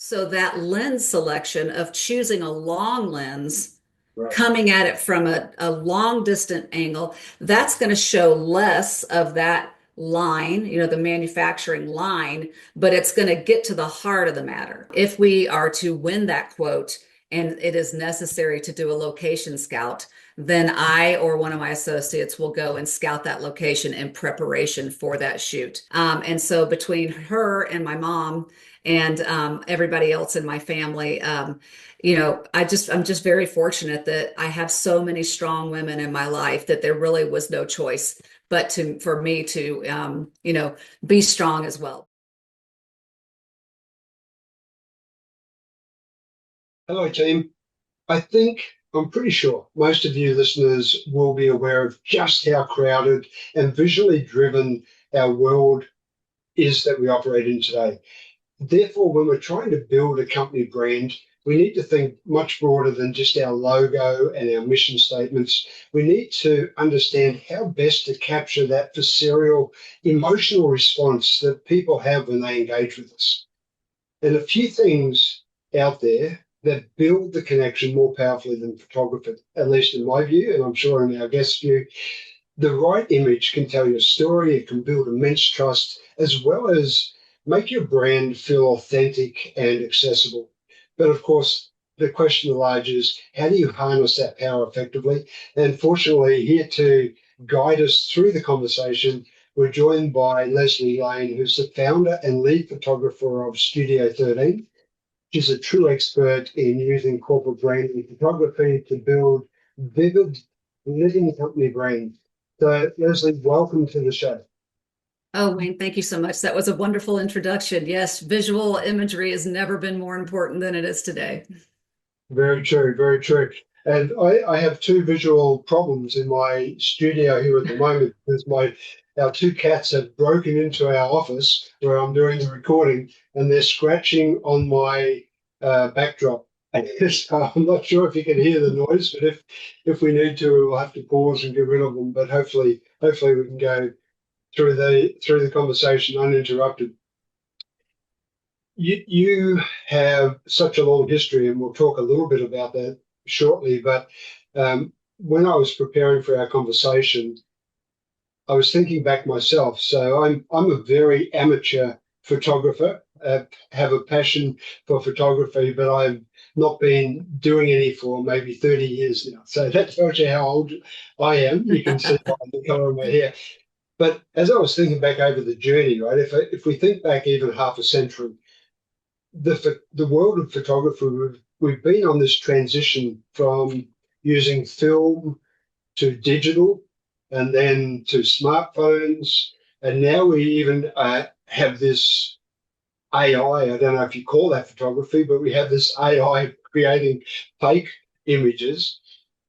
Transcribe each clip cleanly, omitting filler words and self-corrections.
So that lens selection of choosing a long lens, Right. coming at it from a long distant angle, that's going to show less of that line, the manufacturing line, but it's going to get to the heart of the matter. If we are to win that quote and it is necessary to do a location scout, then I or one of my associates will go and scout that location in preparation for that shoot. And so between her and my mom and everybody else in my family, I'm just very fortunate that I have so many strong women in my life that there really was no choice but for me to, be strong as well. Hello, team. I'm pretty sure most of you listeners will be aware of just how crowded and visually driven our world is that we operate in today. Therefore, when we're trying to build a company brand, we need to think much broader than just our logo and our mission statements. We need to understand how best to capture that visceral emotional response that people have when they engage with us. And a few things out there that build the connection more powerfully than photography, at least in my view, and I'm sure in our guest's view. The right image can tell your story, it can build immense trust, as well as make your brand feel authentic and accessible. But of course, the question at large is how do you harness that power effectively? And fortunately, here to guide us through the conversation, we're joined by Lesle Lane, who's the founder and lead photographer of Studio 13. She's a true expert in using corporate branding photography to build vivid, living company brands. So, Lesle, welcome to the show. Oh, Wayne, thank you so much. That was a wonderful introduction. Yes, visual imagery has never been more important than it is today. Very true, very true. And I have two visual problems in my studio here at the moment because our two cats have broken into our office where I'm doing the recording and they're scratching on my backdrop. So I'm not sure if you can hear the noise, but if we need to, we'll have to pause and get rid of them. But hopefully we can go through the conversation uninterrupted. You have such a long history, and we'll talk a little bit about that shortly. But when I was preparing for our conversation, I was thinking back myself. So I'm a very amateur photographer. Have a passion for photography, but I've not been doing any for maybe 30 years now. So that tells you how old I am. You can see by the color of my hair. But as I was thinking back over the journey, right, if we think back even half a century, the world of photography, we've been on this transition from using film to digital and then to smartphones. And now we even have this AI. I don't know if you call that photography, but we have this AI creating fake images.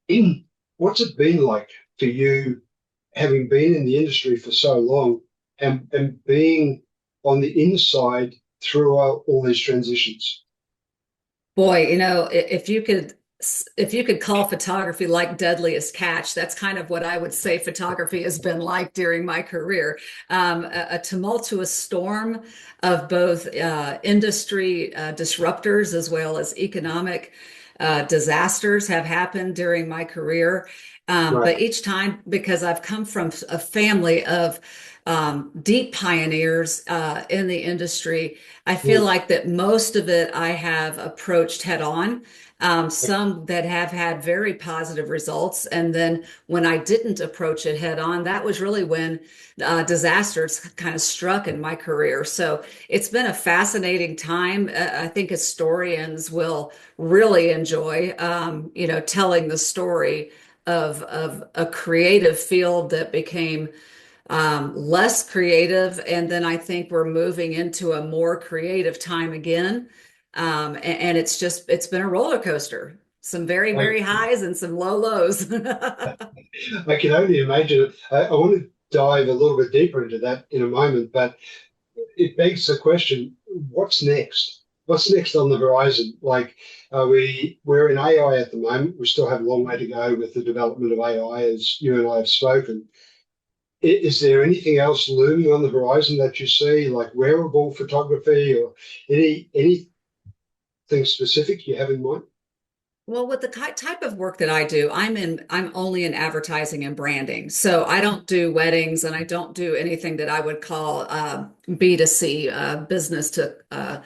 In what's it been like for you, having been in the industry for so long and being on the inside throughout all these transitions? Boy, if you could call photography like deadliest catch, that's kind of what I would say photography has been like during my career. A tumultuous storm of both industry disruptors as well as economic disasters have happened during my career. Right. But each time, because I've come from a family of deep pioneers in the industry, I feel Mm. like that most of it I have approached head on. Some that have had very positive results. And then when I didn't approach it head on, that was really when disasters kind of struck in my career. So it's been a fascinating time. I think historians will really enjoy, telling the story of a creative field that became less creative. And then I think we're moving into a more creative time again. And it's been a roller coaster, some very, I, very highs and some low lows. I can only imagine. I want to dive a little bit deeper into that in a moment, but it begs the question: what's next? What's next on the horizon? Like, we're in AI at the moment. We still have a long way to go with the development of AI, as you and I have spoken. Is there anything else looming on the horizon that you see, like wearable photography or any anything specific you have in mind? Well, with the type of work that I do, I'm only in advertising and branding. So I don't do weddings and I don't do anything that I would call B2C, business to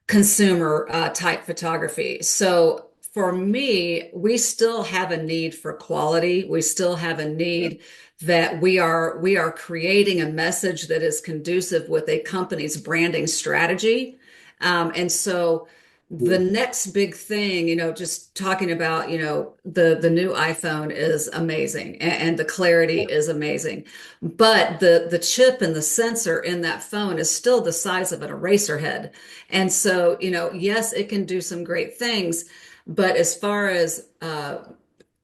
consumer type photography. So for me, we still have a need for quality. We still have a Yeah. need that we are creating a message that is conducive with a company's branding strategy. And so the Mm. next big thing, just talking about, the new iPhone is amazing and the clarity Yeah. is amazing. But the chip and the sensor in that phone is still the size of an eraser head. And so, yes, it can do some great things, but as far as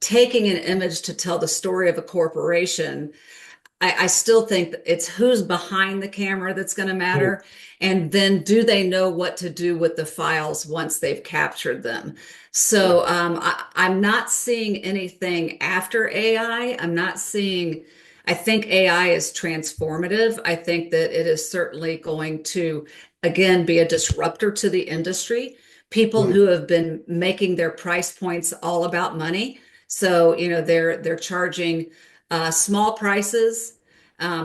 taking an image to tell the story of a corporation, I still think that it's who's behind the camera that's going to Mm. matter. And then do they know what to do with the files once they've captured them? Right. So I'm not seeing anything after AI. I'm not seeing, I think AI is transformative. I think that it is certainly going to, again, be a disruptor to the industry. People Mm. who have been making their price points all about money. So, they're charging small prices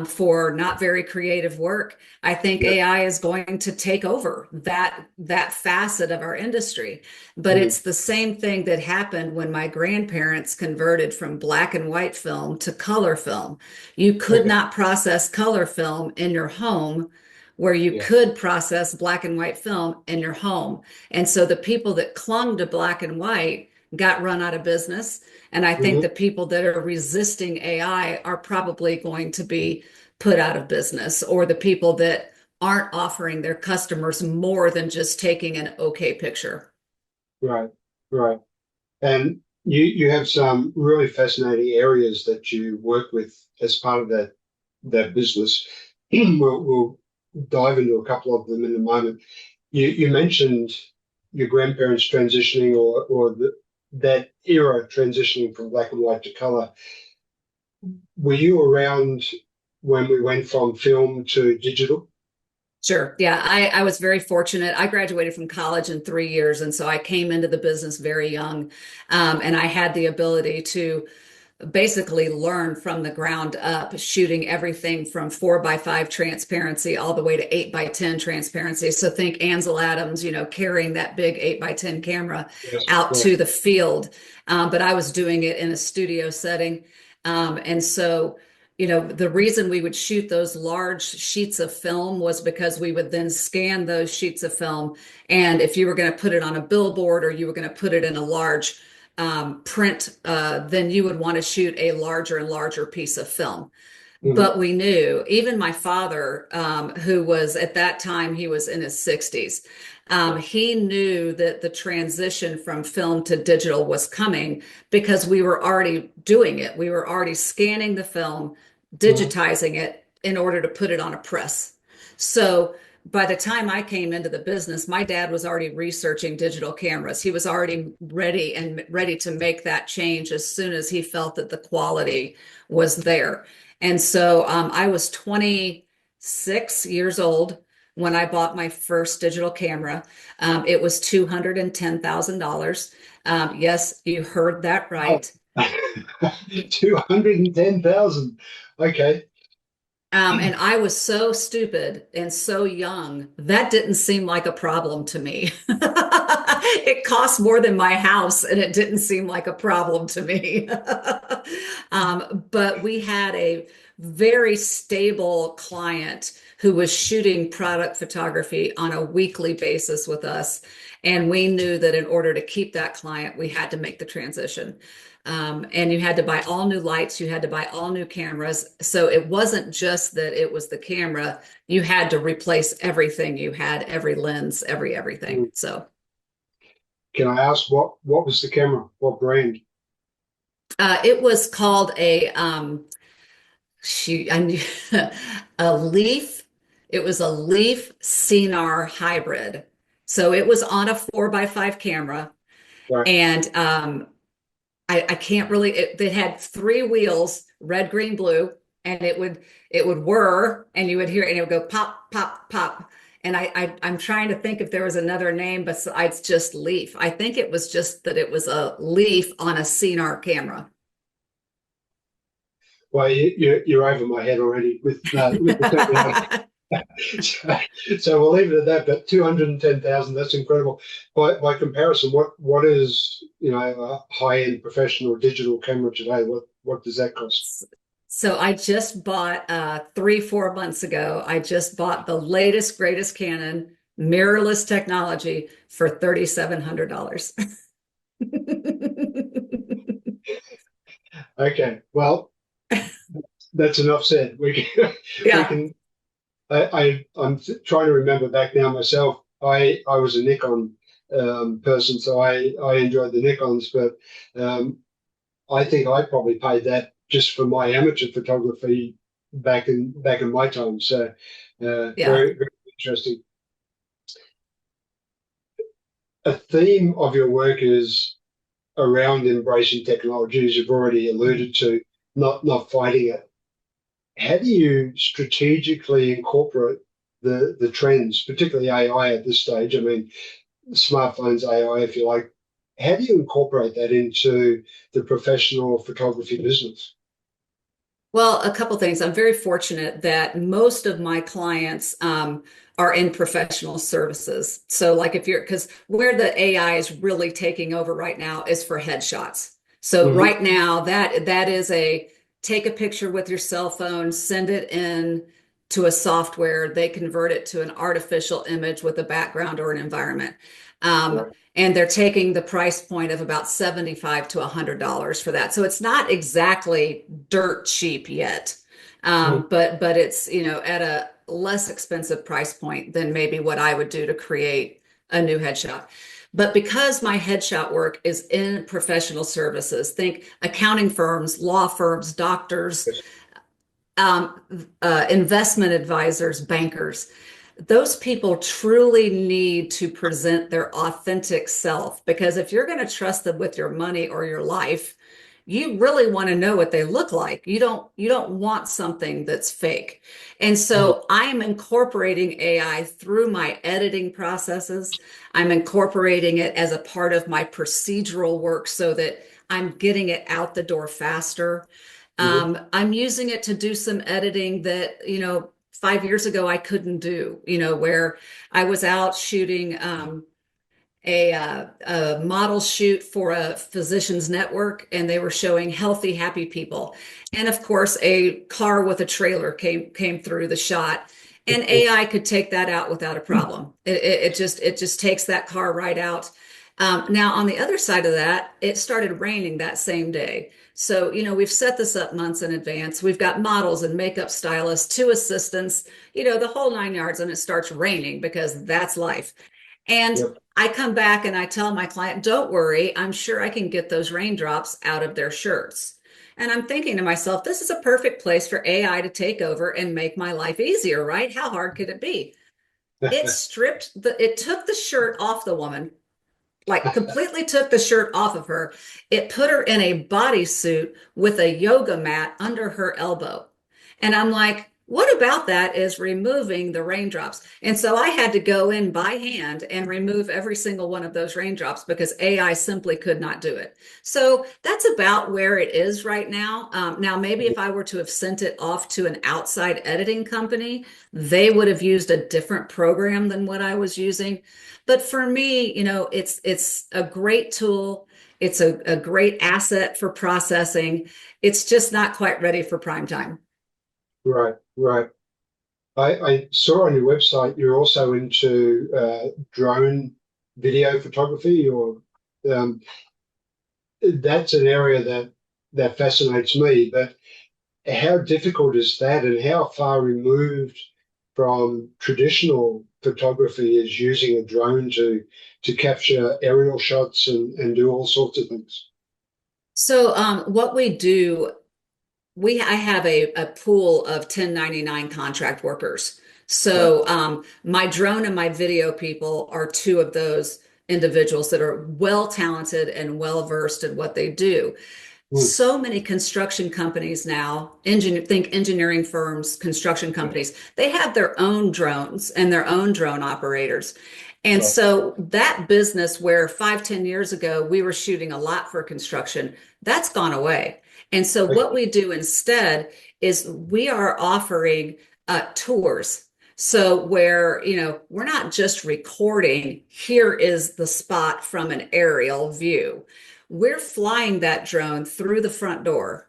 for not very creative work. I think Yeah. AI is going to take over that facet of our industry. But Mm. it's the same thing that happened when my grandparents converted from black and white film to color film. You could Okay. not process color film in your home where you Yeah. could process black and white film in your home. And so the people that clung to black and white got run out of business. And I think the Hmm. people that are resisting AI are probably going to be put out of business, or the people that aren't offering their customers more than just taking an okay picture. Right. Right. And you have some really fascinating areas that you work with as part of that business. We'll dive into a couple of them in a moment. You mentioned your grandparents transitioning or that era transitioning from black and white to color. Were you around when we went from film to digital? Sure. Yeah, I was very fortunate. I graduated from college in 3 years, and so I came into the business very young, and I had the ability to basically learn from the ground up, shooting everything from 4x5 transparency all the way to 8x10 transparency. So think Ansel Adams, carrying that big 8x10 camera Yes. out Yes. to the field. But I was doing it in a studio setting. And so, the reason we would shoot those large sheets of film was because we would then scan those sheets of film. And if you were going to put it on a billboard or you were going to put it in a large print, then you would want to shoot a larger and larger piece of film. Hmm. But we knew, even my father, who was at that time, he was in his 60s, Yeah. he knew that the transition from film to digital was coming because we were already doing it. We were already scanning the film, Hmm. digitizing it in order to put it on a press. So by the time I came into the business, my dad was already researching digital cameras. He was already ready to make that change as soon as he felt that the quality was there. And so I was 26 years old when I bought my first digital camera. It was $210,000. Yes, you heard that Wow. right. 210,000. Okay. And I was so stupid and so young, that didn't seem like a problem to me. It cost more than my house, and it didn't seem like a problem to me. But we had a very stable client who was shooting product photography on a weekly basis with us. And we knew that in order to keep that client, we had to make the transition. And you had to buy all new lights, you had to buy all new cameras. So it wasn't just that it was the camera, you had to replace everything you had, every lens, everything. Mm. So Can I ask what was the camera? What brand? it was called shoot, I knew, a Leaf. It was a Leaf Cinar hybrid. So it was on a 4x5 camera. Right. And I can't really it had three wheels, red, green, blue, and it would whir and you would hear it and it would go pop, pop, pop. And I'm trying to think if there was another name besides just leaf. I think it was just that it was a leaf on a CNR camera. Well, you're over my head already with the terminology. So, so we'll leave it at that. But 210,000, that's incredible. By comparison, what is a high end professional digital camera today? What does that cost? So I just bought 3, 4 months ago, I just bought the latest, greatest Canon mirrorless technology for $3,700. Okay, well, that's enough said. We can we Yeah. can. I'm trying to remember back now myself. I was a Nikon person, so I enjoyed the Nikons, but I think I probably paid that just for my amateur photography back in my time. So Yeah. very very interesting. A theme of your work is around embracing technology, as you've already alluded to, not fighting it. How do you strategically incorporate the trends, particularly AI at this stage? I mean, smartphones, AI, if you like. How do you incorporate that into the professional photography business? Well, a couple things. I'm very fortunate that most of my clients are in professional services. So, like if you're, because where the AI is really taking over right now is for headshots. So, Hmm. right now, that is a take a picture with your cell phone, send it in to a software, they convert it to an artificial image with a background or an environment. Right. And they're taking the price point of about 75 to $100 for that. So it's not exactly dirt cheap yet. Mhm. But it's, at a less expensive price point than maybe what I would do to create a new headshot. But because my headshot work is in professional services, think accounting firms, law firms, doctors, Yes. um, investment advisors, bankers, those people truly need to present their authentic self because if you're going to trust them with your money or your life, you really want to know what they look like. You don't want something that's fake. And Mhm. so I'm incorporating AI through my editing processes. I'm incorporating it as a part of my procedural work so that I'm getting it out the door faster. Mhm. I'm using it to do some editing that, 5 years ago I couldn't do, where I was out shooting a model shoot for a physicians network and they were showing healthy, happy people. And of course, a car with a trailer came through the shot. And AI could take that out without a problem. It just takes that car right out. Now, on the other side of that, it started raining that same day. So, we've set this up months in advance. We've got models and makeup stylists, two assistants, the whole 9 yards, and it starts raining because that's life. And Yep. I come back and I tell my client, don't worry, I'm sure I can get those raindrops out of their shirts. And I'm thinking to myself, this is a perfect place for AI to take over and make my life easier, right? How hard could it be? It took the shirt off the woman, like completely took the shirt off of her. It put her in a bodysuit with a yoga mat under her elbow. And I'm like, what about that is removing the raindrops? And so I had to go in by hand and remove every single one of those raindrops because AI simply could not do it. So that's about where it is right now. Now, maybe if I were to have sent it off to an outside editing company, they would have used a different program than what I was using. But for me, it's a great tool. It's a great asset for processing. It's just not quite ready for prime time. Right. Right. I saw on your website you're also into drone video photography, or um, that's an area that fascinates me. But how difficult is that, and how far removed from traditional photography is using a drone to capture aerial shots and do all sorts of things? So what we do, I have a pool of 1099 contract workers. Right. So my drone and my video people are two of those individuals that are well talented and well versed in what they do. Mm. So many construction companies now, think engineering firms, construction Yeah. companies, they have their own drones and their own drone operators. And Right. so that business where 5, 10 years ago we were shooting a lot for construction, that's gone away. And so what Okay. we do instead is we are offering tours. So where, we're not just recording, here is the spot from an aerial view. We're flying that drone through the front door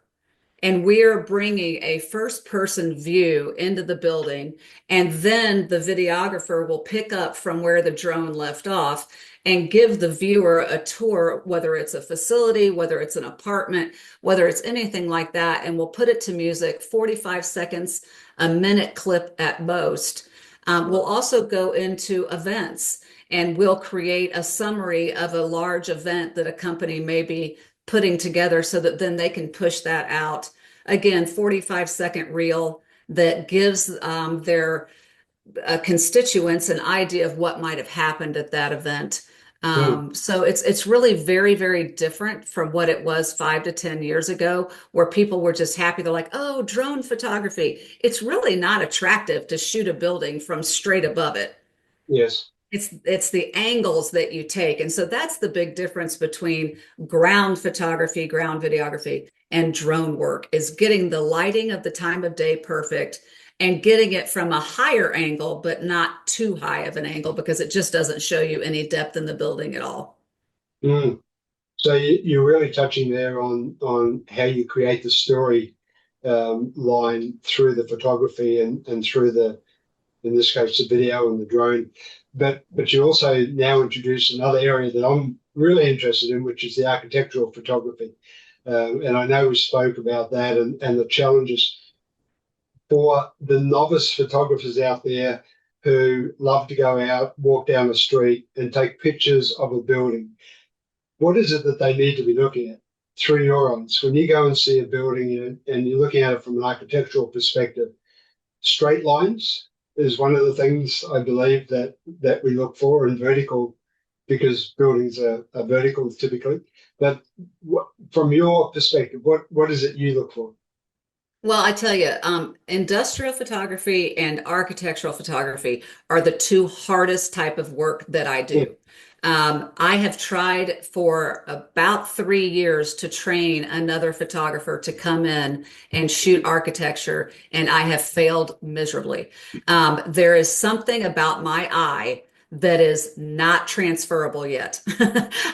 and we're bringing a first person view into the building. And then the videographer will pick up from where the drone left off and give the viewer a tour, whether it's a facility, whether it's an apartment, whether it's anything like that. And we'll put it to music, 45 seconds, a minute clip at most. We'll Right. also go into events and we'll create a summary of a large event that a company may be putting together so that then they can push that out. Again, 45-second reel that gives their constituents an idea of what might have happened at that event. Mm. So it's really very, very different from what it was 5 to 10 years ago, where people were just happy. They're like, oh, drone photography. It's really not attractive to shoot a building from straight above it. Yes. It's the angles that you take. And so that's the big difference between ground photography, ground videography, and drone work is getting the lighting of the time of day perfect and getting it from a higher angle, but not too high of an angle because it just doesn't show you any depth in the building at all. Mm. So you're really touching there on how you create the story line through the photography and through the, in this case, the video and the drone. But you also now introduce another area that I'm really interested in, which is the architectural photography. And I know we spoke about that and the challenges for the novice photographers out there who love to go out, walk down the street, and take pictures of a building. What is it that they need to be looking at through your eyes? When you go and see a building and you're looking at it from an architectural perspective, straight lines is one of the things I believe that we look for, and vertical, because buildings are vertical typically. But from your perspective, what is it you look for? Well, I tell you, industrial photography and architectural photography are the two hardest type of work that I Mm. do. I have tried for about 3 years to train another photographer to come in and shoot architecture, and I have failed miserably. There is something about my eye that is not transferable yet.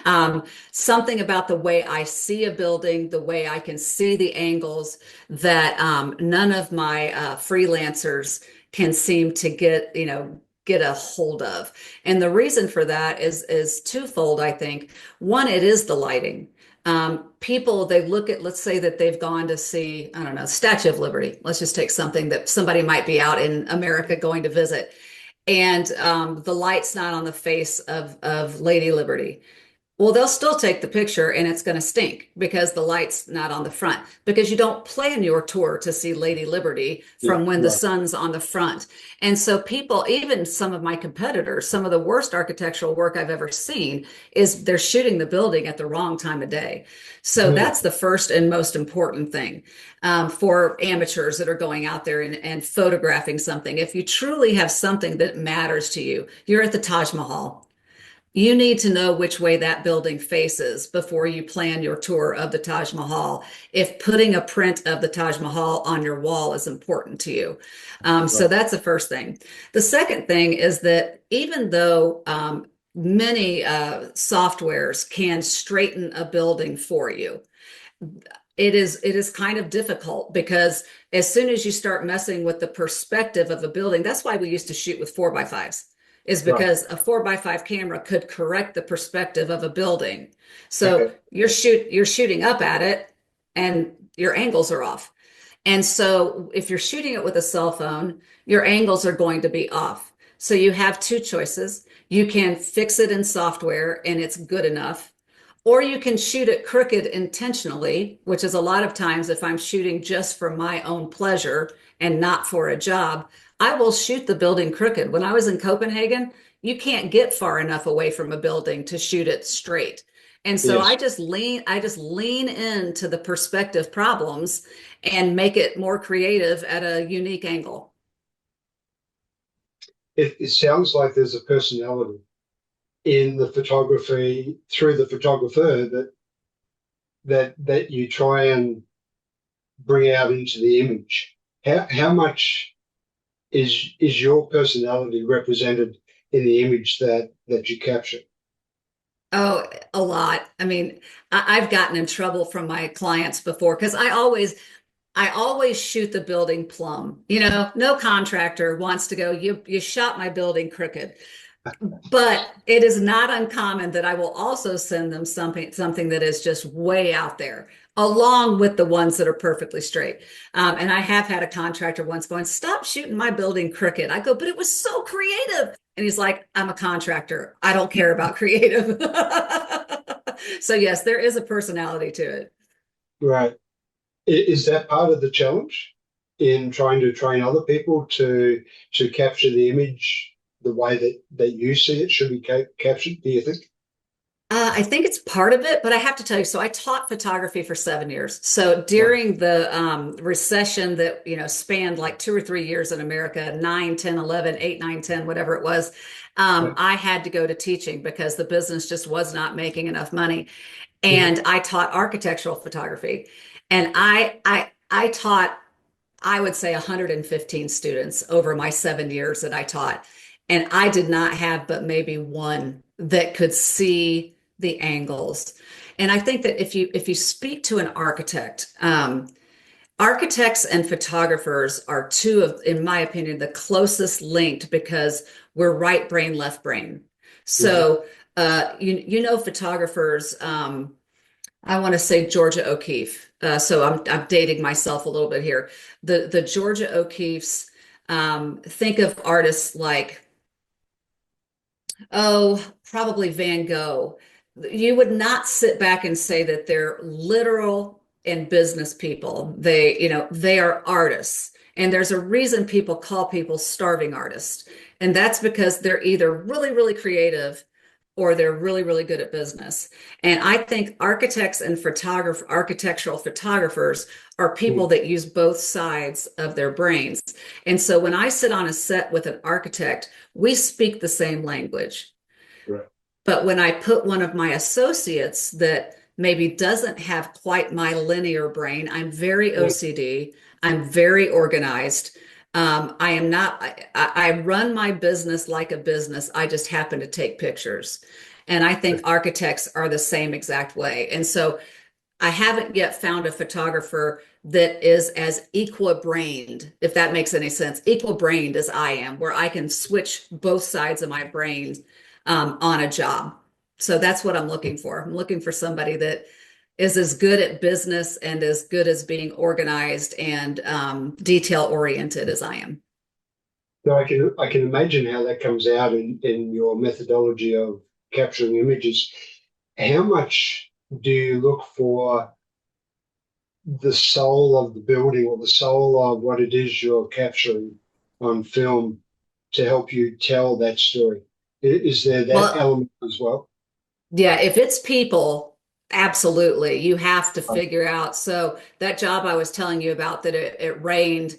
Um, Something about the way I see a building, the way I can see the angles that none of my freelancers can seem to get a hold of. And the reason for that is twofold, I think. One, it is the lighting. People, they look at, let's say that they've gone to see, I don't know, Statue of Liberty. Let's just take something that somebody might be out in America going to visit. And the light's not on the face of Lady Liberty. Well, they'll still take the picture and it's going to stink because the light's not on the front, because you don't plan your tour to see Lady Liberty Yeah, from when the right. sun's on the front. And so people, even some of my competitors, some of the worst architectural work I've ever seen is they're shooting the building at the wrong time of day. So Mm. that's the first and most important thing for amateurs that are going out there and photographing something. If you truly have something that matters to you, you're at the Taj Mahal. You need to know which way that building faces before you plan your tour of the Taj Mahal. If putting a print of the Taj Mahal on your wall is important to you. So Right. that's the first thing. The second thing is that even though many softwares can straighten a building for you, it is kind of difficult because as soon as you start messing with the perspective of a building, that's why we used to shoot with 4x5s, is Right. because a 4x5 camera could correct the perspective of a building. So Okay. you're shooting up at it and your angles are off. And so if you're shooting it with a cell phone, your angles are going to be off. So you have two choices. You can fix it in software and it's good enough, or you can shoot it crooked intentionally, which is a lot of times if I'm shooting just for my own pleasure and not for a job, I will shoot the building crooked. When I was in Copenhagen, you can't get far enough away from a building to shoot it straight. And so Yes. I just lean into the perspective problems and make it more creative at a unique angle. It sounds like there's a personality in the photography through the photographer that you try and bring out into the image. How much is your personality represented in the image that you capture? Oh, a lot. I mean, I've gotten in trouble from my clients before because I always shoot the building plumb. You know, no contractor wants to go, you shot my building crooked. But it is not uncommon that I will also send them something that is just way out there, along with the ones that are perfectly straight. And I have had a contractor once going, "Stop shooting my building crooked." I go, "But it was so creative." And he's like, "I'm a contractor. I don't care about creative." So yes, there is a personality to it. Right. Is that part of the challenge in trying to train other people to capture the image the way that you see it should be captured? Do you think? I think it's part of it, but I have to tell you, so I taught photography for 7 years. So Right. during the recession that, spanned like 2 or 3 years in America, 9, 10, 11, 8, 9, 10, whatever it was, Yeah. I had to go to teaching because the business just was not making enough money. Yeah. And I taught architectural photography. And I taught, I would say 115 students over my 7 years that I taught. And I did not have but maybe one that could see the angles. And I think that if you speak to an architect, architects and photographers are two of, in my opinion, the closest linked because we're right brain, left brain. Mhm. So you know photographers. I want to say Georgia O'Keeffe. So I'm dating myself a little bit here. The Georgia O'Keeffes. Think of artists like, oh, probably Van Gogh. You would not sit back and say that they're literal and business people. They are artists. And there's a reason people call people starving artists. And that's because they're either really, really creative or they're really, really good at business. And I think architects and architectural photographers are people Mm. that use both sides of their brains. And so when I sit on a set with an architect, we speak the same language. Right. But when I put one of my associates that maybe doesn't have quite my linear brain, I'm very Yeah. OCD, I'm very organized. I am not, I run my business like a business. I just happen to take pictures. And I think architects are the same exact way. And so I haven't yet found a photographer that is as equal-brained, if that makes any sense, equal-brained as I am, where I can switch both sides of my brain on a job. So that's what I'm looking for. I'm looking for somebody that is as good at business and as good as being organized and detail-oriented as I am. So I can imagine how that comes out in your methodology of capturing images. How much do you look for the soul of the building or the soul of what it is you're capturing on film to help you tell that story? Is there that Well, element as well? yeah, if it's people, absolutely. You have to Right. figure out. So that job I was telling you about that it rained,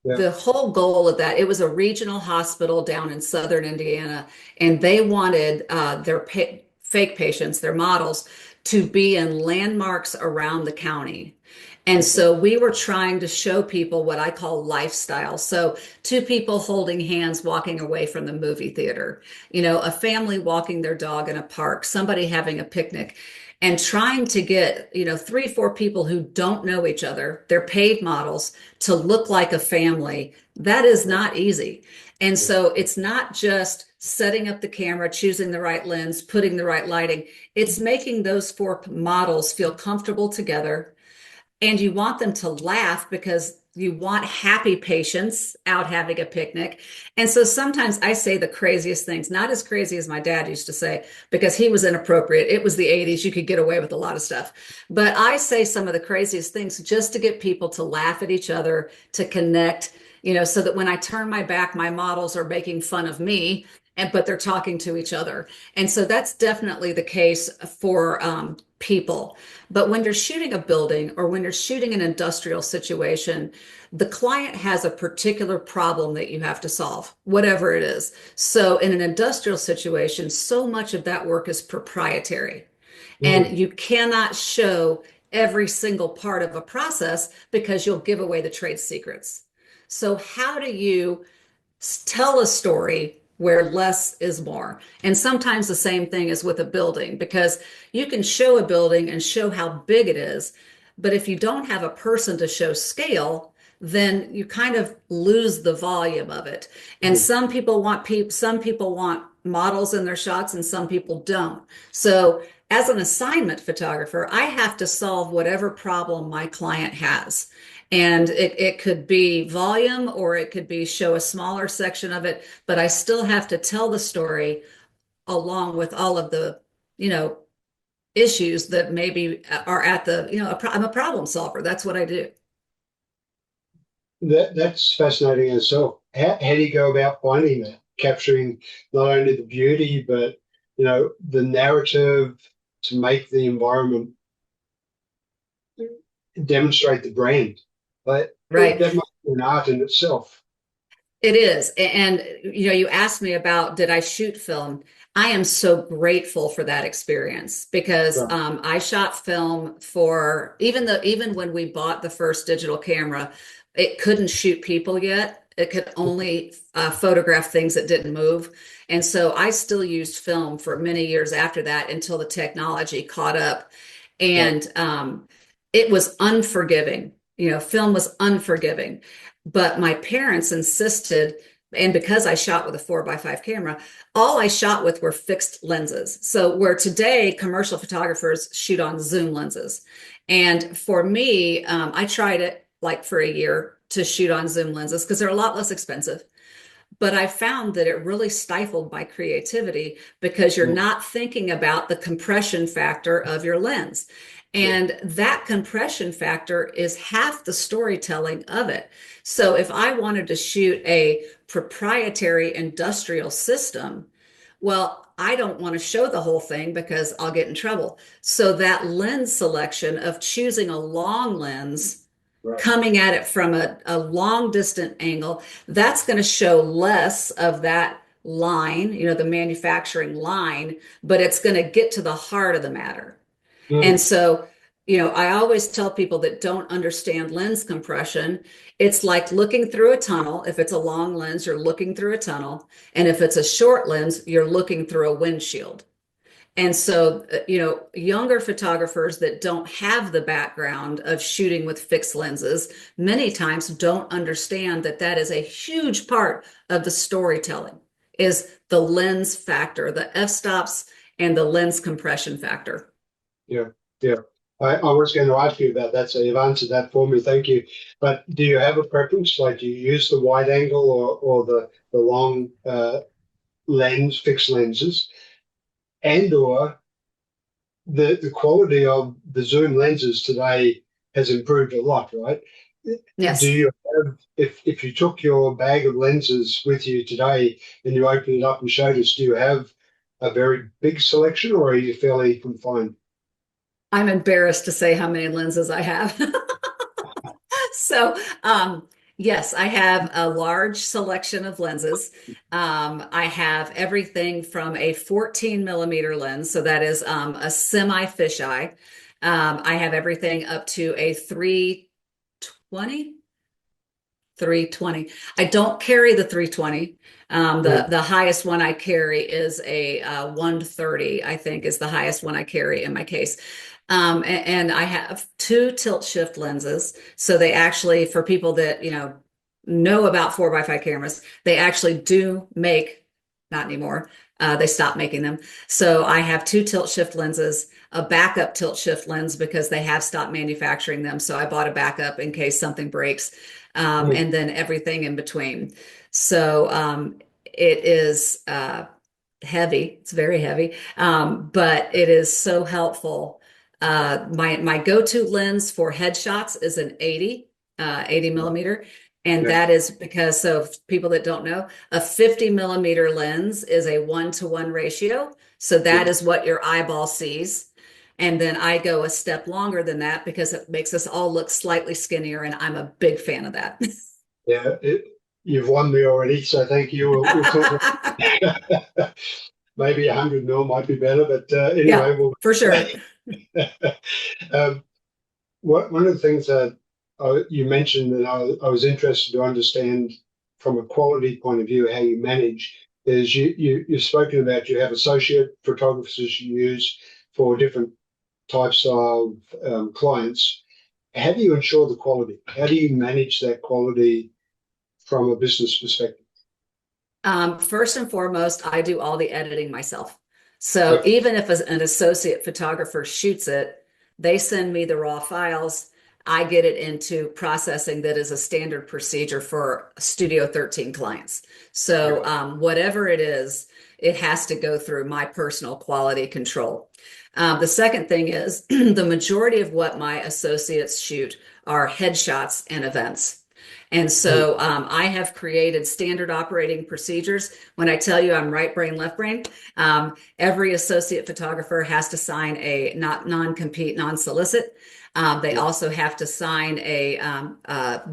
Yeah. the whole goal of that, it was a regional hospital down in southern Indiana, and they wanted their fake patients, their models, to be in landmarks around the county. And Okay. so we were trying to show people what I call lifestyle. So two people holding hands walking away from the movie theater, a family walking their dog in a park, somebody having a picnic, and trying to get, three, four people who don't know each other, they're paid models, to look like a family. That is Right. not easy. And Yeah. so it's not just setting up the camera, choosing the right lens, putting the right lighting. It's making those four models feel comfortable together, and you want them to laugh because you want happy patients out having a picnic. And so sometimes I say the craziest things, not as crazy as my dad used to say, because he was inappropriate. It was the 80s. You could get away with a lot of stuff. But I say some of the craziest things just to get people to laugh at each other, to connect, so that when I turn my back, my models are making fun of me. and but they're talking to each other. And so that's definitely the case for people. But when you're shooting a building or when you're shooting an industrial situation, the client has a particular problem that you have to solve, whatever it is. So in an industrial situation, so much of that work is proprietary. Mm, And you cannot show every single part of a process because you'll give away the trade secrets. So, how do you tell a story where less is more? And sometimes the same thing is with a building because you can show a building and show how big it is, but if you don't have a person to show scale, then you kind of lose the volume of it. And mm, some people want models in their shots and some people don't. So as an assignment photographer, I have to solve whatever problem my client has. And it could be volume or it could be show a smaller section of it, but I still have to tell the story along with all of the, you know, issues that maybe are at the, I'm a problem solver. That's what I do. that's fascinating in itself. How do you go about finding that, capturing not only the beauty, but the narrative to make the environment demonstrate the brand? Like Right. that must be an art in itself. It is. And, you asked me about did I shoot film? I am so grateful for that experience because Right. I shot film for even when we bought the first digital camera, it couldn't shoot people yet. It could only photograph things that didn't move. And so I still used film for many years after that until the technology caught up. Right. And it was unforgiving. Film was unforgiving. But my parents insisted, and because I shot with a 4x5 camera, all I shot with were fixed lenses. So where today commercial photographers shoot on zoom lenses. And for me, I tried it like for a year to shoot on zoom lenses because they're a lot less expensive. But I found that it really stifled my creativity because you're Mm, not thinking about the compression factor of your lens. yeah. And that compression factor is half the storytelling of it. So if I wanted to shoot a proprietary industrial system, well, I don't want to show the whole thing because I'll get in trouble. So that lens selection of choosing a long lens, Right. coming at it from a long distant angle, that's going to show less of that line, the manufacturing line, but it's going to get to the heart of the matter. And Mm, so, I always tell people that don't understand lens compression, it's like looking through a tunnel. If it's a long lens, you're looking through a tunnel. And if it's a short lens, you're looking through a windshield. And so, younger photographers that don't have the background of shooting with fixed lenses many times don't understand that that is a huge part of the storytelling is the lens factor, the f-stops and the lens compression factor. yeah. Yeah. I was going to ask you about that, so you've answered that for me. Thank you. But do you have a preference? Like, do you use the wide angle or the long lens, fixed lenses, and or the quality of the zoom lenses today has improved a lot, right? Do Yes. you have, if you took your bag of lenses with you today and you opened it up and showed us, do you have a very big selection or are you fairly confined? I'm embarrassed to say how many lenses I have. So, yes, I have a large selection of lenses. I have everything from a 14 millimeter lens, so that is a semi fisheye. I have everything up to a 320. 320. I don't carry the 320. The Mm, the highest one I carry is a 130, I think is the highest one I carry in my case. And I have two tilt shift lenses. So they actually, for people that, know about 4x5 cameras, they actually do make, not anymore. They stopped making them. So I have two tilt shift lenses, a backup tilt shift lens because they have stopped manufacturing them. So I bought a backup in case something breaks, mm, and then everything in between. So it is heavy. It's very heavy, but it is so helpful. My go-to lens for headshots is an 80 millimeter. And Yeah. that is because, so people that don't know, a 50 millimeter lens is a 1-to-1 ratio. So that Yeah. is what your eyeball sees. And then I go a step longer than that because it makes us all look slightly skinnier. And I'm a big fan of that. Yeah. You've won me already, so thank you. We'll talk. Maybe 100 mil might be better, but Yeah, anyway, for sure. um, one of the things that you mentioned that I was interested to understand from a quality point of view how you manage is you've spoken about you have associate photographers you use for different types of clients. How do you ensure the quality? How do you manage that quality from a business perspective? First and foremost, I do all the editing myself. So Okay. even if an associate photographer shoots it, they send me the raw files. I get it into processing that is a standard procedure for Studio 13 clients. So Okay. whatever it is, it has to go through my personal quality control. The second thing is the majority of what my associates shoot are headshots and events. And Mm. so I have created standard operating procedures. When I tell you I'm right brain, left brain, every associate photographer has to sign a not non-compete, non-solicit. They Yeah. also have to sign a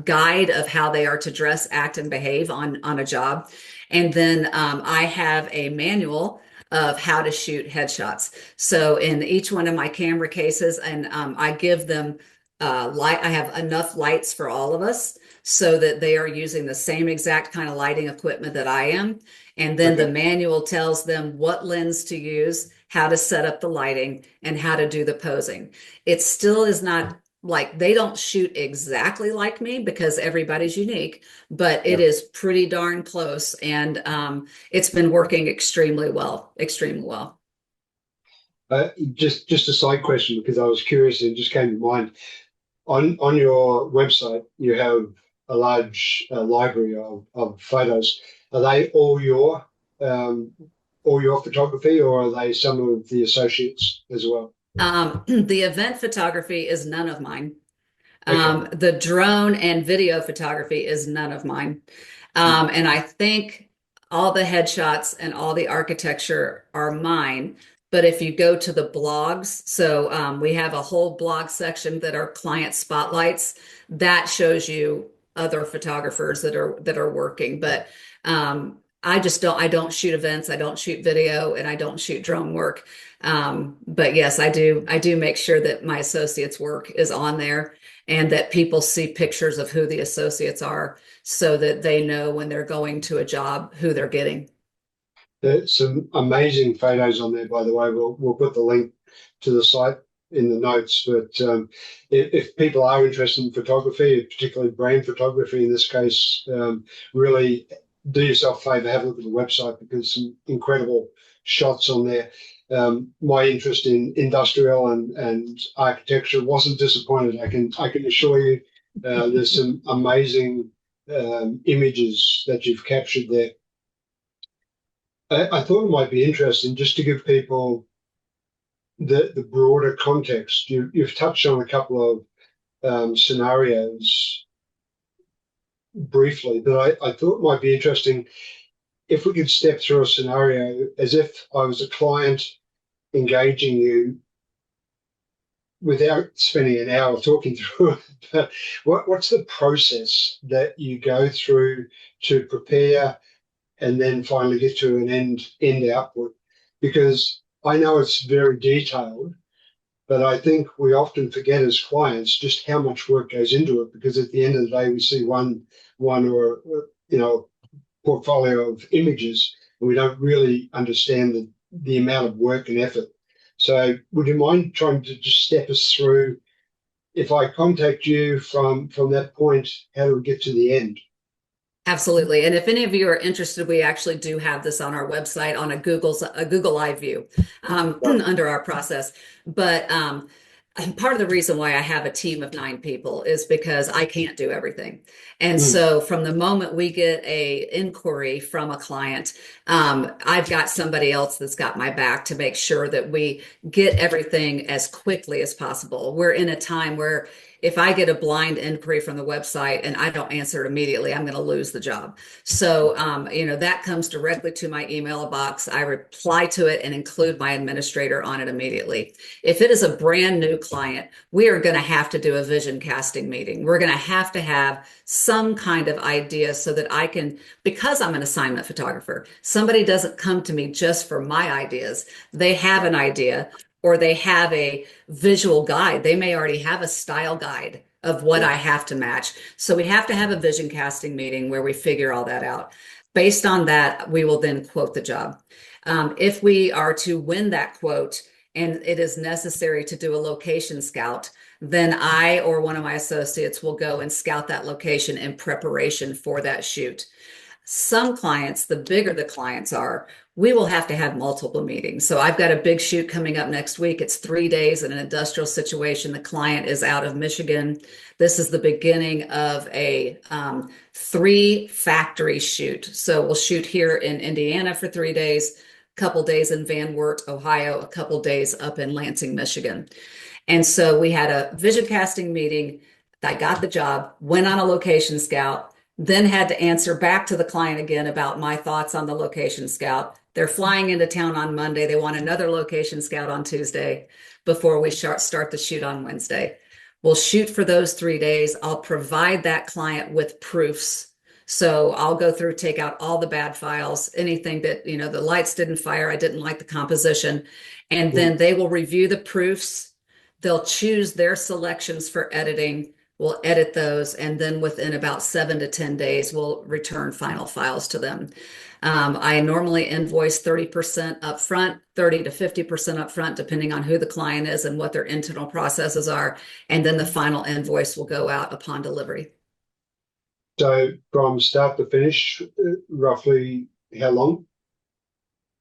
guide of how they are to dress, act, and behave on a job. And then I have a manual of how to shoot headshots. So in each one of my camera cases, and I give them light. I have enough lights for all of us so that they are using the same exact kind of lighting equipment that I am. And then the Okay. manual tells them what lens to use, how to set up the lighting, and how to do the posing. It still is not like they don't shoot exactly like me because everybody's unique, but it Yeah. is pretty darn close. And it's been working extremely well, extremely well. Just a side question because I was curious and it just came to mind. On your website, you have a large library of photos. Are they um, all your photography, or are they some of the associates as well? The event photography is none of mine. Okay. The drone and video photography is none of mine. Mm. And I think all the headshots and all the architecture are mine. But if you go to the blogs, so we have a whole blog section that are client spotlights that shows you other photographers that are working. But I don't shoot events, I don't shoot video, and I don't shoot drone work. But yes, I do make sure that my associates' work is on there and that people see pictures of who the associates are so that they know when they're going to a job who they're getting. There's some amazing photos on there, by the way. We'll put the link to the site in the notes. But if people are interested in photography, particularly brand photography in this case, really do yourself a favor, have a look at the website because some incredible shots on there. My interest in industrial and architecture wasn't disappointed. I can assure you, there's some amazing images that you've captured there. I thought it might be interesting just to give people the broader context. You've touched on a couple of scenarios briefly, but I thought it might be interesting if we could step through a scenario as if I was a client engaging you without spending an hour talking through it. But what's the process that you go through to prepare and then finally get to an end output? Because I know it's very detailed, but I think we often forget as clients just how much work goes into it. Because at the end of the day, we see one or portfolio of images, and we don't really understand the amount of work and effort. So, would you mind trying to just step us through? If I contact you from that point, how do we get to the end? Absolutely. And if any of you are interested, we actually do have this on our website on a Google Live view Right. under our process. But And part of the reason why I have a team of 9 people is because I can't do everything. And Mm, so from the moment we get a inquiry from a client, I've got somebody else that's got my back to make sure that we get everything as quickly as possible. We're in a time where if I get a blind inquiry from the website and I don't answer it immediately, I'm going to lose the job. So, that comes directly to my email box. I reply to it and include my administrator on it immediately. If it is a brand new client, we are going to have to do a vision casting meeting. We're going to have some kind of idea so that I can, because I'm an assignment photographer, somebody doesn't come to me just for my ideas. They have an idea or they have a visual guide. They may already have a style guide of what yeah. I have to match. So we have to have a vision casting meeting where we figure all that out. Based on that, we will then quote the job. If we are to win that quote, and it is necessary to do a location scout, then I or one of my associates will go and scout that location in preparation for that shoot. Some clients, the bigger the clients are, we will have to have multiple meetings. So I've got a big shoot coming up next week. It's 3 days in an industrial situation. The client is out of Michigan. This is the beginning of a 3 factory shoot. So we'll shoot here in Indiana for 3 days, a couple days in Van Wert, Ohio, a couple days up in Lansing, Michigan. And so we had a vision casting meeting. I got the job, went on a location scout, then had to answer back to the client again about my thoughts on the location scout. They're flying into town on Monday. They want another location scout on Tuesday before we start the shoot on Wednesday. We'll shoot for those 3 days. I'll provide that client with proofs. So I'll go through, take out all the bad files, anything that, the lights didn't fire, I didn't like the composition. And Mm. then they will review the proofs. They'll choose their selections for editing. We'll edit those, and then within about 7 to 10 days, we'll return final files to them. I normally invoice 30% upfront, 30 to 50% upfront, depending on who the client is and what their internal processes are. And then the final invoice will go out upon delivery. So from start to finish, roughly how long?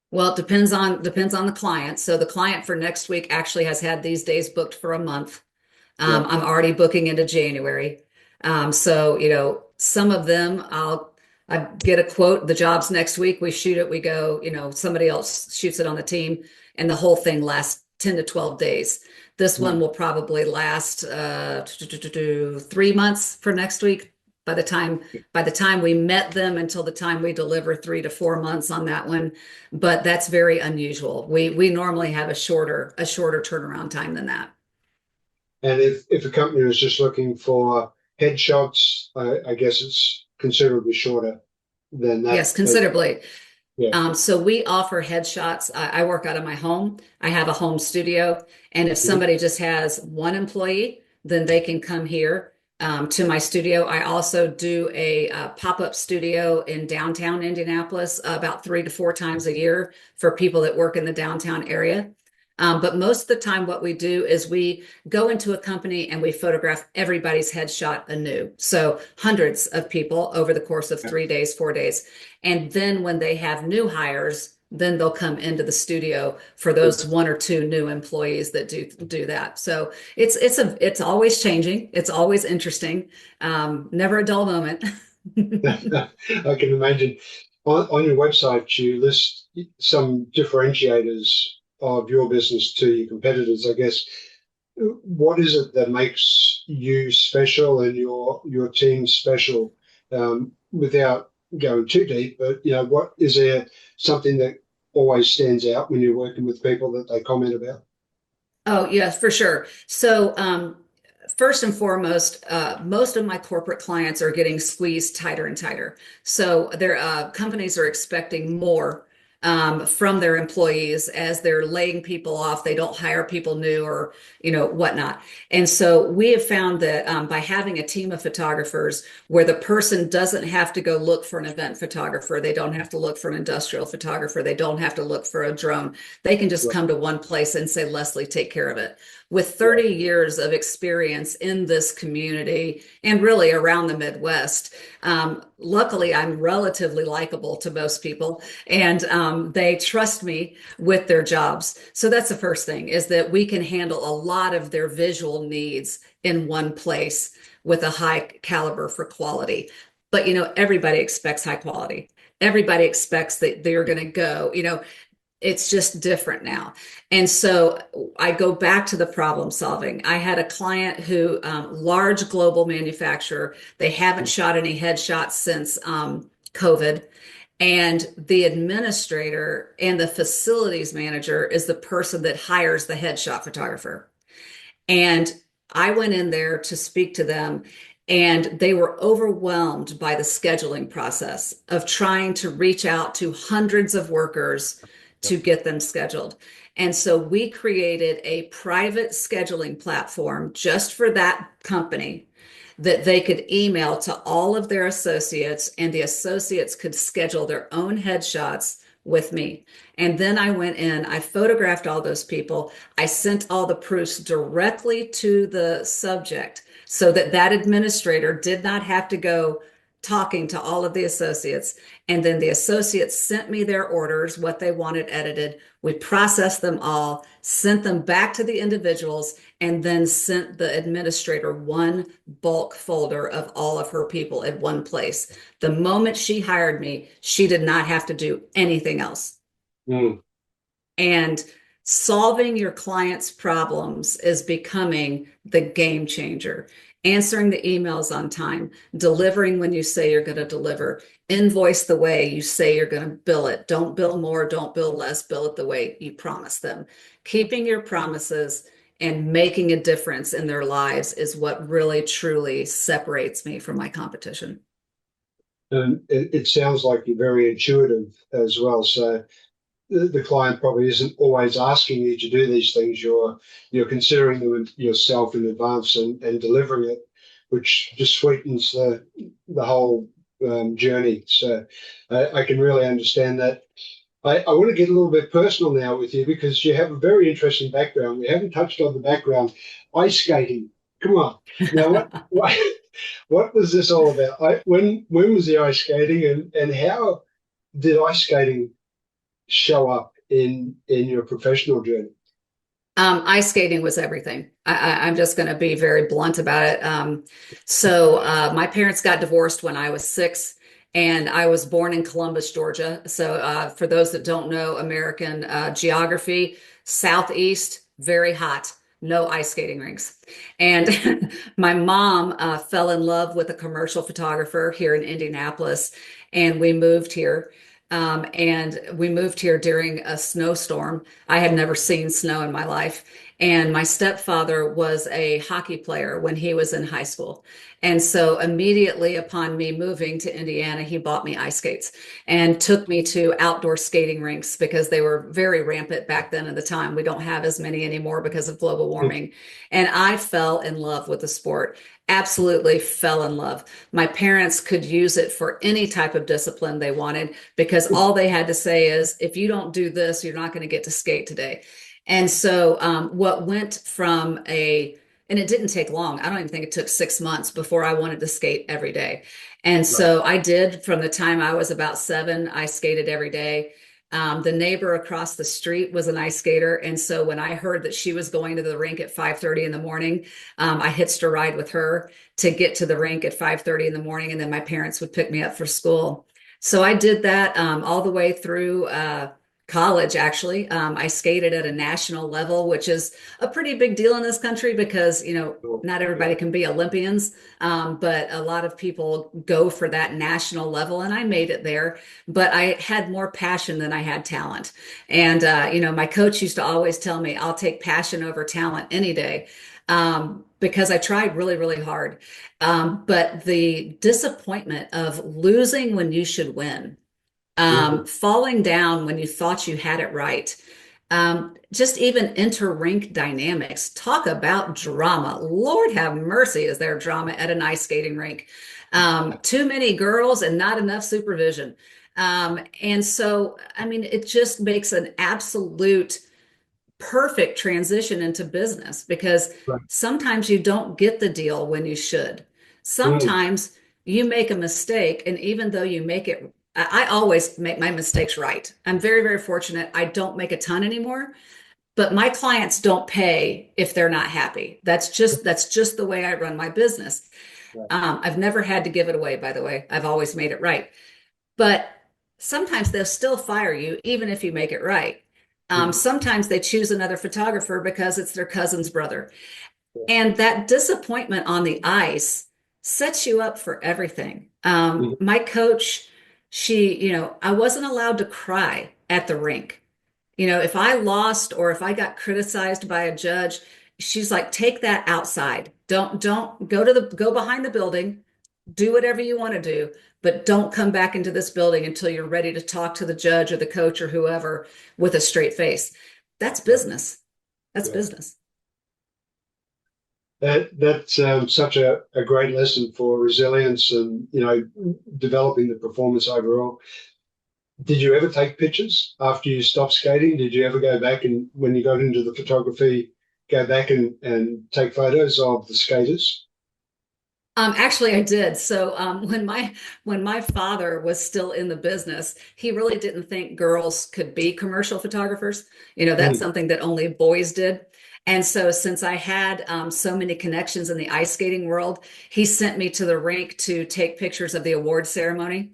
Well, it depends on the client. So the client for next week actually has had these days booked for a month. Yeah. I'm already booking into January. So, some of them I get a quote, the job's next week, we shoot it, we go, somebody else shoots it on the team, and the whole thing lasts 10 to 12 days. This one Mm. will probably last 3 months for next week. By the time we met them until the time we deliver, 3 to 4 months on that one. But that's very unusual. We normally have a shorter turnaround time than that. And if a company was just looking for headshots, I guess it's considerably shorter than that. Yes, considerably. Yeah. So we offer headshots. I work out of my home. I have a home studio. And if Mhm. somebody just has one employee, then they can come here to my studio. I also do a pop-up studio in downtown Indianapolis about 3 to 4 times a year for people that work in the downtown area. But most of the time, what we do is we go into a company and we photograph everybody's headshot anew. So hundreds of people over the course of 3 days, 4 days. And then when they have new hires, then they'll come into the studio for those one or two new employees that do that. So it's always changing. It's always interesting. Never a dull moment. I can imagine. On your website, you list some differentiators of your business to your competitors, I guess. What is it that makes you special and your team special? Without going too deep, but what is there something that always stands out when you're working with people that they comment about? Oh, yes, for sure. So, first and foremost, most of my corporate clients are getting squeezed tighter and tighter. So, their companies are expecting more from their employees as they're laying people off. They don't hire people new or whatnot. And so, we have found that by having a team of photographers, where the person doesn't have to go look for an event photographer, they don't have to look for an industrial photographer, they don't have to look for a drone. They can just Right. come to one place and say, Leslie, take care of it. With Yeah. 30 years of experience in this community and really around the Midwest, luckily I'm relatively likable to most people. And They trust me with their jobs. So that's the first thing is that we can handle a lot of their visual needs in one place with a high caliber for quality. But everybody expects high quality. Everybody expects that they're going to go, it's just different now. And so I go back to the problem solving. I had a client who, large global manufacturer, they haven't shot any headshots since COVID. And the administrator and the facilities manager is the person that hires the headshot photographer. And I went in there to speak to them, and they were overwhelmed by the scheduling process of trying to reach out to hundreds of workers to get them scheduled. And so we created a private scheduling platform just for that company that they could email to all of their associates, and the associates could schedule their own headshots with me. And then I went in, I photographed all those people. I sent all the proofs directly to the subject so that that administrator did not have to go talking to all of the associates. And then the associates sent me their orders, what they wanted edited. We processed them all, sent them back to the individuals, and then sent the administrator one bulk folder of all of her people at one place. The moment she hired me, she did not have to do anything else. Mm. And solving your client's problems is becoming the game changer. Answering the emails on time, delivering when you say you're going to deliver, invoice the way you say you're going to bill it. Don't bill more, don't bill less, bill it the way you promise them. Keeping your promises and making a difference in their lives is what really truly separates me from my competition. And it sounds like you're very intuitive as well. So the client probably isn't always asking you to do these things. You're considering them yourself in advance and delivering it, which just sweetens the whole journey. So I can really understand that. I want to get a little bit personal now with you because you have a very interesting background. We haven't touched on the background. Ice skating. Come on. Now, what was this all about? When was the ice skating, and how did ice skating show up in your professional journey? Ice skating was everything. I'm just going to be very blunt about it. So my parents got divorced when I was 6, and I was born in Columbus, Georgia. So for those that don't know American geography, southeast, very hot, no ice skating rinks. And my mom fell in love with a commercial photographer here in Indianapolis, and we moved here. And we moved here during a snowstorm. I had never seen snow in my life. And my stepfather was a hockey player when he was in high school. And so immediately upon me moving to Indiana, he bought me ice skates and took me to outdoor skating rinks because they were very rampant back then at the time. We don't have as many anymore because of global warming. And I fell in love with the sport. Absolutely fell in love. My parents could use it for any type of discipline they wanted because all they had to say is, if you don't do this, you're not going to get to skate today. And so, what went from and it didn't take long. I don't even think it took 6 months before I wanted to skate every day. And Right. so I did from the time I was about 7, I skated every day. The neighbor across the street was an ice skater. And so when I heard that she was going to the rink at 5:30 in the morning, I hitched a ride with her to get to the rink at 5:30 in the morning. And then my parents would pick me up for school. So I did that all the way through college, actually. I skated at a national level, which is a pretty big deal in this country because, Cool. not Yeah. everybody can be Olympians, but a lot of people go for that national level, and I made it there. But I had more passion than I had talent. And, my coach used to always tell me, I'll take passion over talent any day. Because I tried really, really hard. But the disappointment of losing when you should win, Mhm. falling down when you thought you had it right. Just even inter-rink dynamics. Talk about drama. Lord have mercy, is there drama at an ice skating rink? Too many girls and not enough supervision. And so, I mean, it just makes an absolute perfect transition into business because Right. sometimes you don't get the deal when you should. Mm. Sometimes you make a mistake, and even though you make it I always make my mistakes right. I'm very, very fortunate. I don't make a ton anymore, but my clients don't pay if they're not happy. That's just the way I run my business. Right. I've never had to give it away, by the way. I've always made it right. But sometimes they'll still fire you, even if you make it right. Mhm. Sometimes they choose another photographer because it's their cousin's brother. Yeah. And that disappointment on the ice sets you up for everything. Mhm. My coach, I wasn't allowed to cry at the rink. If I lost or if I got criticized by a judge, she's like, take that outside. Don't go behind the building, do whatever you want to do, but don't come back into this building until you're ready to talk to the judge or the coach or whoever with a straight face. That's Right. business. That's Yeah. business. That's such a great lesson for resilience and developing the performance overall. Did you ever take pictures after you stopped skating? Did you ever go back and when you got into the photography, go back and take photos of the skaters? Actually, I did. So when my father was still in the business, he really didn't think girls could be commercial photographers. That's Mm. something that only boys did. And so since I had so many connections in the ice skating world, he sent me to the rink to take pictures of the award ceremony.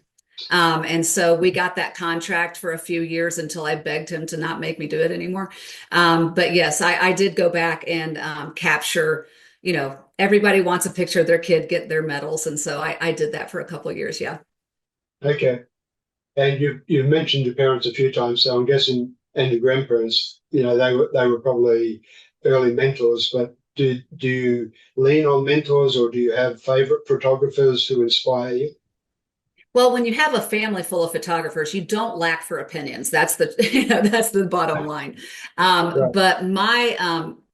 And so we got that contract for a few years until I begged him to not make me do it anymore. But yes, I did go back and capture, everybody wants a picture of their kid get their medals. And so I did that for a couple of years. Yeah. Okay. And you've mentioned your parents a few times, so I'm guessing, and your grandparents, they were probably early mentors. But do you lean on mentors, or do you have favorite photographers who inspire you? Well, when you have a family full of photographers, you don't lack for opinions. That's the, that's the bottom line. Right. But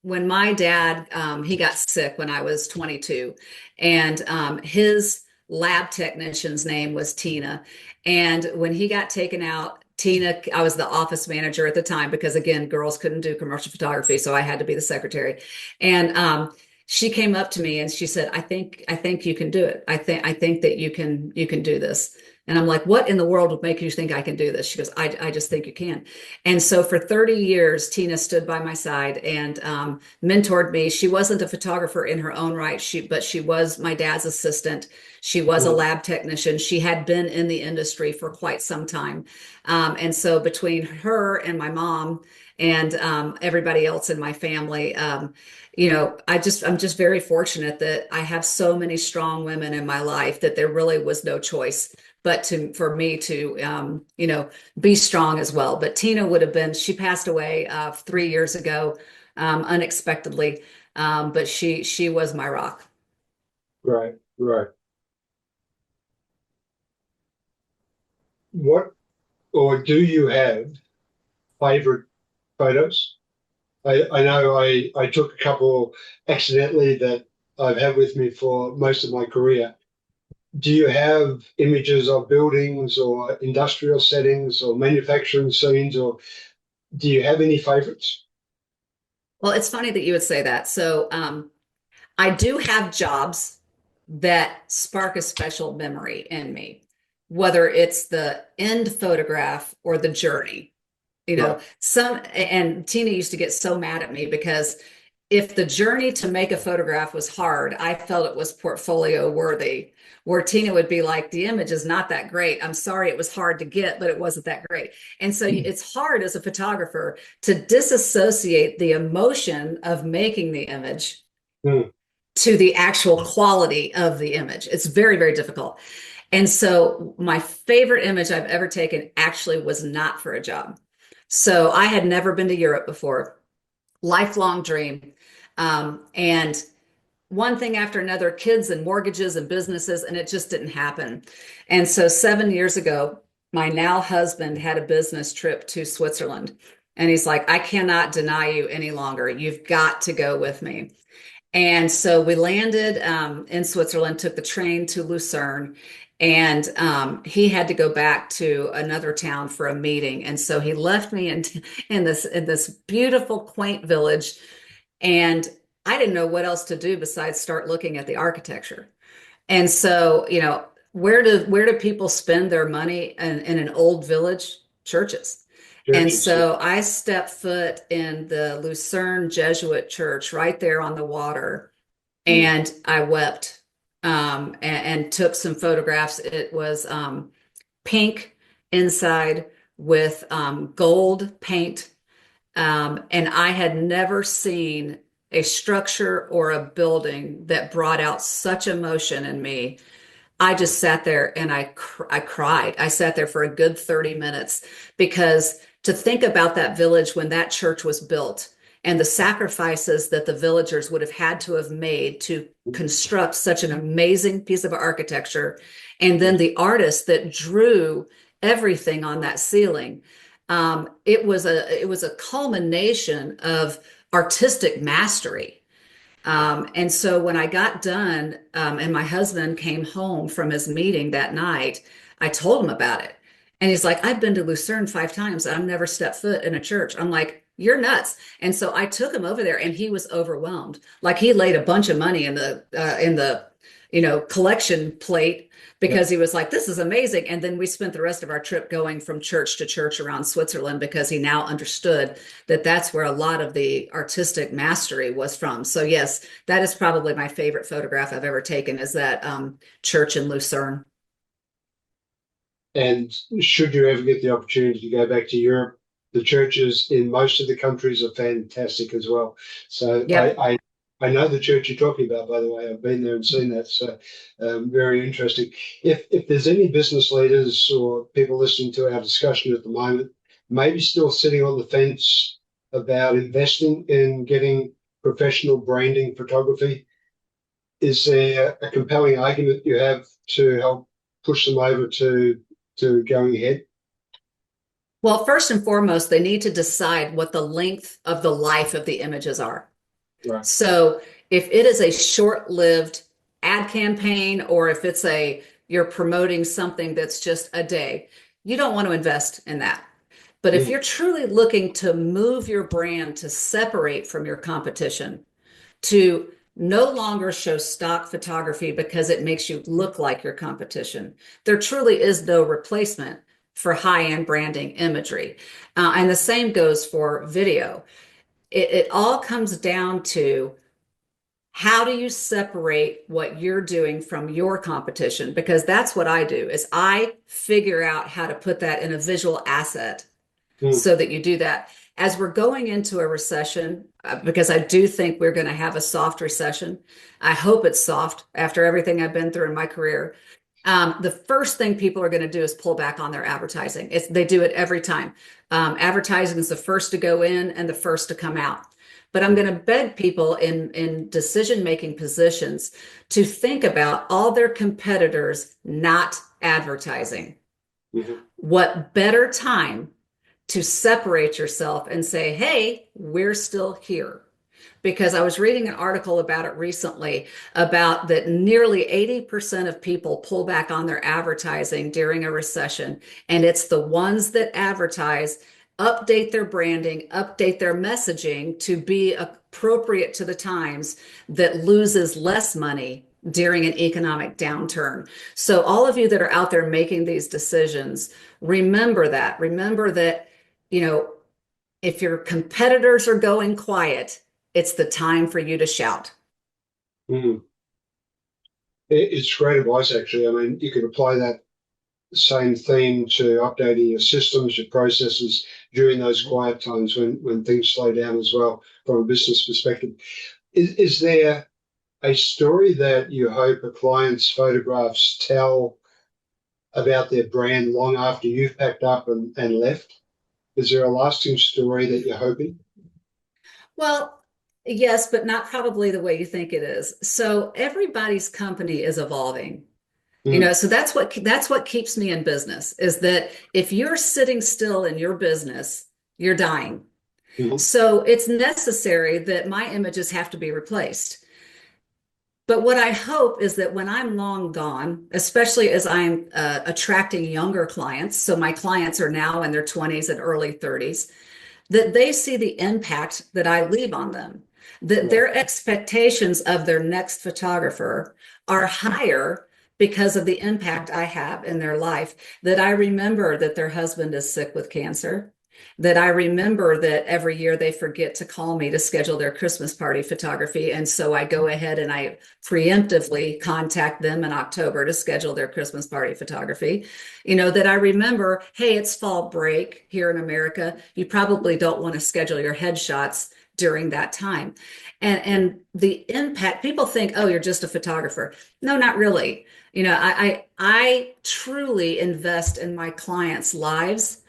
when my dad, he got sick when I was 22, and his lab technician's name was Tina. And when he got taken out, Tina, I was the office manager at the time because again, girls couldn't do commercial photography, so I had to be the secretary. And she came up to me and she said, I think you can do it. I think that you can do this. And I'm like, what in the world would make you think I can do this? She goes, I just think you can. And so for 30 years, Tina stood by my side and mentored me. She wasn't a photographer in her own right, but she was my dad's assistant. She was a Mm. lab technician. She had been in the industry for quite some time. And so between her and my mom and everybody else in my family, I'm just very fortunate that I have so many strong women in my life that there really was no choice but for me to be strong as well. But Tina would have been, she passed away 3 years ago, unexpectedly. But she was my rock. Right, right. What or do you have favorite photos? I know I took a couple accidentally that I've had with me for most of my career. Do you have images of buildings or industrial settings or manufacturing scenes, or do you have any favorites? Well, it's funny that you would say that. So I do have jobs that spark a special memory in me, whether it's the end photograph or the journey. Right. And Tina used to get so mad at me because if the journey to make a photograph was hard, I felt it was portfolio worthy. Where Tina would be like, the image is not that great. I'm sorry it was hard to get, but it wasn't that great. And so it's hard as a photographer to disassociate the emotion of making the image Mm. to the actual quality of the image. It's very, very difficult. And so my favorite image I've ever taken actually was not for a job. So I had never been to Europe before, lifelong dream. And one thing after another, kids and mortgages and businesses, and it just didn't happen. And so 7 years ago, my now husband had a business trip to Switzerland. And he's like, I cannot deny you any longer. You've got to go with me. And so we landed in Switzerland, took the train to Lucerne, and he had to go back to another town for a meeting. And so he left me in this beautiful, quaint village, and I didn't know what else to do besides start looking at the architecture. And so, where do people spend their money in an old village? Churches. And Churches. so I stepped foot in the Lucerne Jesuit church right there on the water, Mm. and I wept, and took some photographs. It was pink inside with gold paint, and I had never seen a structure or a building that brought out such emotion in me. I just sat there and I cried. I sat there for a good 30 minutes, because to think about that village when that church was built and the sacrifices that the villagers would have had to have made to construct such an amazing piece of architecture, and then the artist that drew everything on that ceiling. It was a culmination of artistic mastery. And so when I got done, and my husband came home from his meeting that night, I told him about it. And he's like, I've been to Lucerne 5 times. I've never stepped foot in a church. I'm like, you're nuts. And so I took him over there, and he was overwhelmed. Like, he laid a bunch of money in the collection plate, Yeah. because he was like, this is amazing. And then we spent the rest of our trip going from church to church around Switzerland, because he now understood that that's where a lot of the artistic mastery was from. So yes, that is probably my favorite photograph I've ever taken, is that church in Lucerne. And should you ever get the opportunity to go back to Europe, the churches in most of the countries are fantastic as well. So Yep. I know the church you're talking about, by the way. I've been there and seen that. So very interesting. If there's any business leaders or people listening to our discussion at the moment, maybe still sitting on the fence about investing in getting professional branding photography, is there a compelling argument you have to help push them over to going ahead? Well, first and foremost, they need to decide what the length of the life of the images are. Right. So if it is a short-lived ad campaign, or if you're promoting something that's just a day, you don't want to invest in that. But if Mm, you're truly looking to move your brand to separate from your competition, to no longer show stock photography because it makes you look like your competition, there truly is no replacement for high-end branding imagery. And the same goes for video. It all comes down to, how do you separate what you're doing from your competition? Because that's what I do, is I figure out how to put that in a visual asset mm, so that you do that. As we're going into a recession, because I do think we're going to have a soft recession. I hope it's soft after everything I've been through in my career. The first thing people are going to do is pull back on their advertising. They do it every time. Advertising is the first to go in and the first to come out. But I'm mm, going to beg people in decision-making positions to think about all their competitors not advertising. mhm, What better time to separate yourself and say, hey, we're still here? Because I was reading an article about it recently, about that nearly 80% of people pull back on their advertising during a recession. And it's the ones that advertise, update their branding, update their messaging to be appropriate to the times, that loses less money during an economic downturn. So all of you that are out there making these decisions, remember that. Remember that, you know, if your competitors are going quiet, it's the time for you to shout. mm. It's great advice, actually. I mean, you could apply that same theme to updating your systems, your processes during those quiet times when things slow down as well from a business perspective. Is there a story that you hope a client's photographs tell about their brand long after you've packed up and left? Is there a lasting story that you're hoping? Well, yes, but not probably the way you think it is. So everybody's company is evolving. Mm, So that's what keeps me in business, is that if you're sitting still in your business, you're dying. mhm, So it's necessary that my images have to be replaced. But what I hope is that when I'm long gone, especially as I'm attracting younger clients, so my clients are now in their 20s and early 30s, that they see the impact that I leave on them, that right. their expectations of their next photographer are higher because of the impact I have in their life, that I remember that their husband is sick with cancer, that I remember that every year they forget to call me to schedule their Christmas party photography. And so I go ahead and I preemptively contact them in October to schedule their Christmas party photography. That I remember, hey, it's fall break here in America. You probably don't want to schedule your headshots during that time. And the impact, people think, oh, you're just a photographer. No, not really. I truly invest in my clients' lives.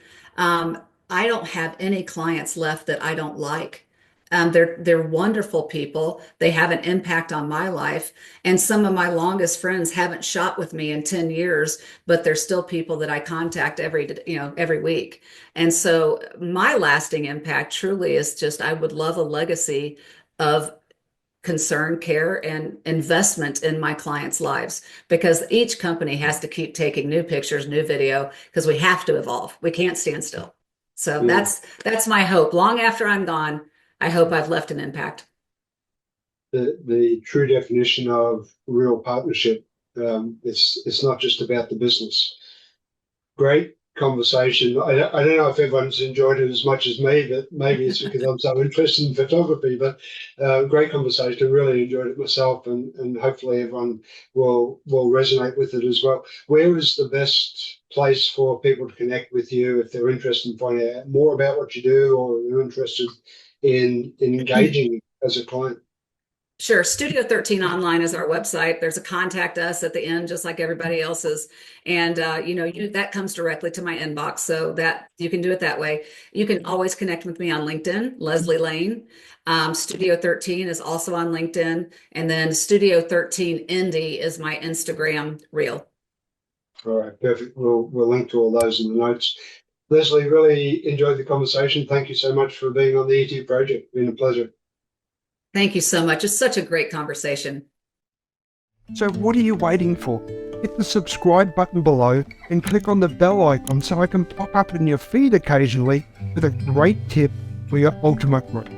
I don't have any clients left that I don't like. They're wonderful people. They have an impact on my life. And some of my longest friends haven't shot with me in 10 years, but they're still people that I contact every week. And so my lasting impact truly is just I would love a legacy of concern, care, and investment in my clients' lives, because each company has to keep taking new pictures, new video, because we have to evolve. We can't stand still. So Yeah. that's my hope. Long after I'm gone, I hope I've left an impact. The true definition of real partnership. It's not just about the business. Great conversation. I don't know if everyone's enjoyed it as much as me, but maybe it's because I'm so interested in photography. But great conversation. I really enjoyed it myself, and hopefully everyone will resonate with it as well. Where is the best place for people to connect with you if they're interested in finding out more about what you do, or they're interested in engaging as a client? Sure. Studio 13 Online is our website. There's a contact us at the end, just like everybody else's. And, that comes directly to my inbox. So that you can do it that way. You can always connect with me on LinkedIn, Lesle Lane. Studio 13 is also on LinkedIn. And then Studio 13 Indie is my Instagram reel. All right, perfect. We'll link to all those in the notes. Lesle, really enjoyed the conversation. Thank you so much for being on the ET project. It's been a pleasure. Thank you so much. It's such a great conversation. So what are you waiting for? Hit the subscribe button below and click on the bell icon so I can pop up in your feed occasionally with a great tip for your ultimate growth.